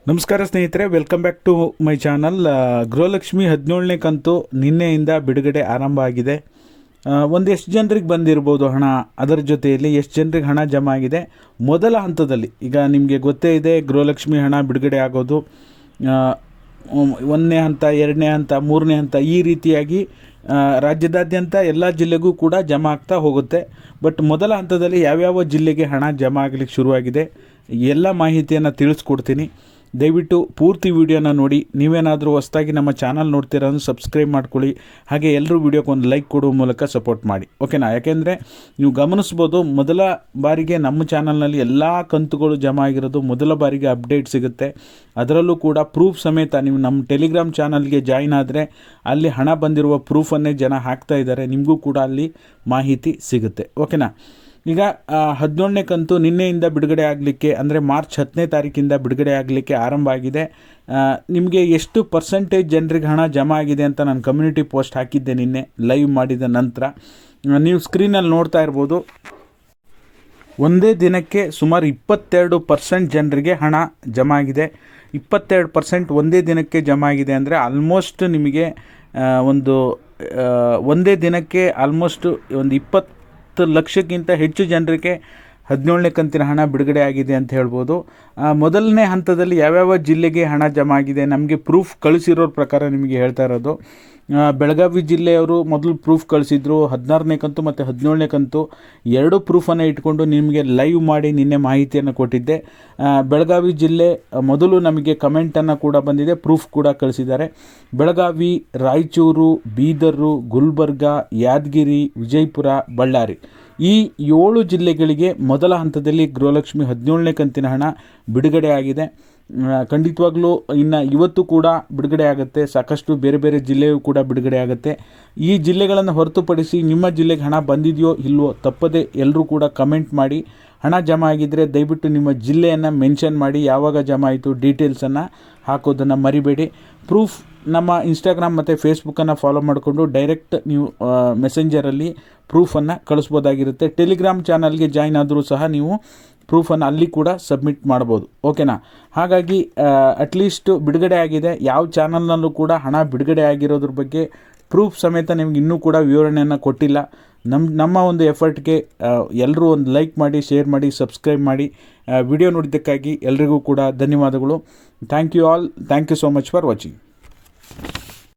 ನಮಸ್ಕಾರ ಸ್ನೇಹಿತರೆ, welcome back to my channel. Gruhalakshmi 17ನೇ ಕಂತು ನಿನ್ನೆಯಿಂದ ಬಿಡುಗಡೆ ಆರಂಭ ಆಗಿದೆ. ಎಷ್ಟು ಜನರಿಗೆ ಬಂದಿರ್ಬೋದು ಹಣ, ಅದರ ಜೊತೆಯಲ್ಲಿ ಎಷ್ಟು ಜನರಿಗೆ ಹಣ ಜಮಾ ಆಗಿದೆ ಮೊದಲ ಹಂತದಲ್ಲಿ. ಈಗ ನಿಮಗೆ ಗೊತ್ತೇ ಇದೆ, ಗೃಹಲಕ್ಷ್ಮಿ ಹಣ ಬಿಡುಗಡೆ ಆಗೋದು 1ನೇ ಹಂತ, 2ನೇ ಹಂತ, 3ನೇ ಹಂತ ಈ ರೀತಿಯಾಗಿ ರಾಜ್ಯದಾದ್ಯಂತ ಎಲ್ಲ ಜಿಲ್ಲೆಗೂ ಕೂಡ ಜಮಾ ಆಗ್ತಾ ಹೋಗುತ್ತೆ. ಬಟ್ ಮೊದಲ ಹಂತದಲ್ಲಿ ಯಾವ್ಯಾವ ಜಿಲ್ಲೆಗೆ ಹಣ ಜಮಾ ಆಗಲಿಕ್ಕೆ ಶುರುವಾಗಿದೆ ಎಲ್ಲ ಮಾಹಿತಿಯನ್ನು ತಿಳಿಸ್ಕೊಡ್ತೀನಿ. ದಯವಿಟ್ಟು ಪೂರ್ತಿ ವಿಡಿಯೋನ ನೋಡಿ. ನೀವೇನಾದರೂ ಹೊಸದಾಗಿ ನಮ್ಮ ಚಾನಲ್ ನೋಡ್ತೀರಾ ಅಂದ್ರೆ ಸಬ್ಸ್ಕ್ರೈಬ್ ಮಾಡ್ಕೊಳ್ಳಿ. ಹಾಗೆ ಎಲ್ಲರೂ ವಿಡಿಯೋಕ್ಕೆ ಒಂದು ಲೈಕ್ ಕೊಡುವ ಮೂಲಕ ಸಪೋರ್ಟ್ ಮಾಡಿ, ಓಕೆನಾ? ಯಾಕೆಂದರೆ ನೀವು ಗಮನಿಸ್ಬೋದು, ಮೊದಲ ಬಾರಿಗೆ ನಮ್ಮ ಚಾನಲ್ನಲ್ಲಿ ಎಲ್ಲ ಕಂತುಗಳು ಜಮಾ ಆಗಿರೋದು ಮೊದಲ ಬಾರಿಗೆ ಅಪ್ಡೇಟ್ ಸಿಗುತ್ತೆ. ಅದರಲ್ಲೂ ಕೂಡ ಪ್ರೂಫ್ ಸಮೇತ. ನೀವು ನಮ್ಮ ಟೆಲಿಗ್ರಾಮ್ ಚಾನಲ್ಗೆ ಜಾಯಿನ್ ಆದರೆ ಅಲ್ಲಿ ಹಣ ಬಂದಿರುವ ಪ್ರೂಫನ್ನೇ ಜನ ಹಾಕ್ತಾ ಇದ್ದಾರೆ. ನಿಮಗೂ ಕೂಡ ಅಲ್ಲಿ ಮಾಹಿತಿ ಸಿಗುತ್ತೆ, ಓಕೆನಾ? ಈಗ 17ನೇ ಕಂತು ನಿನ್ನೆಯಿಂದ ಬಿಡುಗಡೆ ಆಗಲಿಕ್ಕೆ, ಅಂದರೆ ಮಾರ್ಚ್ 10ನೇ ತಾರೀಕಿಂದ ಬಿಡುಗಡೆ ಆಗಲಿಕ್ಕೆ ಆರಂಭ ಆಗಿದೆ. ನಿಮಗೆ ಎಷ್ಟು ಪರ್ಸೆಂಟೇಜ್ ಜನರಿಗೆ ಹಣ ಜಮಾ ಆಗಿದೆ ಅಂತ ನಾನು ಕಮ್ಯುನಿಟಿ ಪೋಸ್ಟ್ ಹಾಕಿದ್ದೆ ನಿನ್ನೆ ಲೈವ್ ಮಾಡಿದ ನಂತರ. ನೀವು ಸ್ಕ್ರೀನಲ್ಲಿ ನೋಡ್ತಾ ಇರ್ಬೋದು, ಒಂದೇ ದಿನಕ್ಕೆ ಸುಮಾರು 22% ಜನರಿಗೆ ಹಣ ಜಮಾ ಆಗಿದೆ. 22% ಒಂದೇ ದಿನಕ್ಕೆ ಜಮಾ ಆಗಿದೆ ಅಂದರೆ ಆಲ್ಮೋಸ್ಟ್ ನಿಮಗೆ ಒಂದೇ ದಿನಕ್ಕೆ ಆಲ್ಮೋಸ್ಟ್ ಒಂದು 20 ಲಕ್ಷಕ್ಕಿಂತ ಹೆಚ್ಚು ಜನರಿಗೆ 17ನೇ ಕಂತಿನ ಹಣ ಬಿಡುಗಡೆ ಆಗಿದೆ ಅಂತ ಹೇಳ್ಬೋದು. ಮೊದಲನೇ ಹಂತದಲ್ಲಿ ಯಾವ್ಯಾವ ಜಿಲ್ಲೆಗೆ ಹಣ ಜಮಾ ಆಗಿದೆ ನಮಗೆ ಪ್ರೂಫ್ ಕಳಿಸಿರೋರ ಪ್ರಕಾರ ನಿಮಗೆ ಹೇಳ್ತಾ ಇರೋದು. ಬೆಳಗಾವಿ ಜಿಲ್ಲೆಯವರು ಮೊದಲು ಪ್ರೂಫ್ ಕಳಿಸಿದ್ರು, 16ನೇ ಕಂತು ಮತ್ತು 17ನೇ ಕಂತು ಎರಡು ಪ್ರೂಫನ್ನು ಇಟ್ಕೊಂಡು ನಿಮಗೆ ಲೈವ್ ಮಾಡಿ ನಿನ್ನೆ ಮಾಹಿತಿಯನ್ನು ಕೊಟ್ಟಿದ್ದೆ. ಬೆಳಗಾವಿ ಜಿಲ್ಲೆ ಮೊದಲು ನಮಗೆ ಕಮೆಂಟನ್ನು ಕೂಡ ಬಂದಿದೆ, ಪ್ರೂಫ್ ಕೂಡ ಕಳಿಸಿದ್ದಾರೆ. ಬೆಳಗಾವಿ, ರಾಯಚೂರು, ಬೀದರು, ಗುಲ್ಬರ್ಗ, ಯಾದಗಿರಿ, ವಿಜಯಪುರ, ಬಳ್ಳಾರಿ ಈ 7 ಜಿಲ್ಲೆಗಳಿಗೆ ಮೊದಲ ಹಂತದಲ್ಲಿ ಗೃಹಲಕ್ಷ್ಮಿ 17ನೇ ಕಂತಿನ ಹಣ ಬಿಡುಗಡೆ ಆಗಿದೆ. ಖಂಡಿತವಾಗ್ಲೂ ಇನ್ನು ಇವತ್ತು ಕೂಡ ಬಿಡುಗಡೆ ಆಗುತ್ತೆ. ಸಾಕಷ್ಟು ಬೇರೆ ಬೇರೆ ಜಿಲ್ಲೆಯೂ ಕೂಡ ಬಿಡುಗಡೆ ಆಗುತ್ತೆ. ಈ ಜಿಲ್ಲೆಗಳನ್ನು ಹೊರತುಪಡಿಸಿ ನಿಮ್ಮ ಜಿಲ್ಲೆಗೆ ಹಣ ಬಂದಿದೆಯೋ ಇಲ್ವೋ ತಪ್ಪದೆ ಎಲ್ಲರೂ ಕೂಡ ಕಮೆಂಟ್ ಮಾಡಿ. ಹಣ ಜಮಾ ಆಗಿದ್ದರೆ ದಯವಿಟ್ಟು ನಿಮ್ಮ ಜಿಲ್ಲೆಯನ್ನು ಮೆನ್ಷನ್ ಮಾಡಿ, ಯಾವಾಗ ಜಮಾ ಆಯಿತು ಡೀಟೇಲ್ಸನ್ನು ಹಾಕೋದನ್ನು ಮರಿಬೇಡಿ. ಪ್ರೂಫ್ ನಮ್ಮ ಇನ್ಸ್ಟಾಗ್ರಾಮ್ ಮತ್ತು ಫೇಸ್ಬುಕ್ಕನ್ನು ಫಾಲೋ ಮಾಡಿಕೊಂಡು ಡೈರೆಕ್ಟ್ ನೀವು ಮೆಸೆಂಜರಲ್ಲಿ ಪ್ರೂಫನ್ನು ಕಳಿಸ್ಬೋದಾಗಿರುತ್ತೆ. ಟೆಲಿಗ್ರಾಮ್ ಚಾನಲ್ಗೆ ಜಾಯ್ನ್ ಆದರೂ ಸಹ ನೀವು ಪ್ರೂಫನ್ನು ಅಲ್ಲಿ ಕೂಡ ಸಬ್ಮಿಟ್ ಮಾಡ್ಬೋದು, ಓಕೆನಾ? ಹಾಗಾಗಿ ಅಟ್ಲೀಸ್ಟ್ ಬಿಡುಗಡೆ ಆಗಿದೆ. ಯಾವ ಚಾನಲ್ನಲ್ಲೂ ಕೂಡ ಹಣ ಬಿಡುಗಡೆ ಆಗಿರೋದ್ರ ಬಗ್ಗೆ ಪ್ರೂಫ್ ಸಮೇತ ನಿಮ್ಗೆ ಇನ್ನೂ ಕೂಡ ವಿವರಣೆಯನ್ನು ಕೊಟ್ಟಿಲ್ಲ. ನಮ್ಮ ಒಂದು ಎಫರ್ಟ್ಗೆ ಎಲ್ಲರೂ ಒಂದು ಲೈಕ್ ಮಾಡಿ, ಶೇರ್ ಮಾಡಿ, ಸಬ್ಸ್ಕ್ರೈಬ್ ಮಾಡಿ. ವಿಡಿಯೋ ನೋಡಿದ್ದಕ್ಕಾಗಿ ಎಲ್ರಿಗೂ ಕೂಡ ಧನ್ಯವಾದಗಳು. Thank you all. Thank you so much for watching.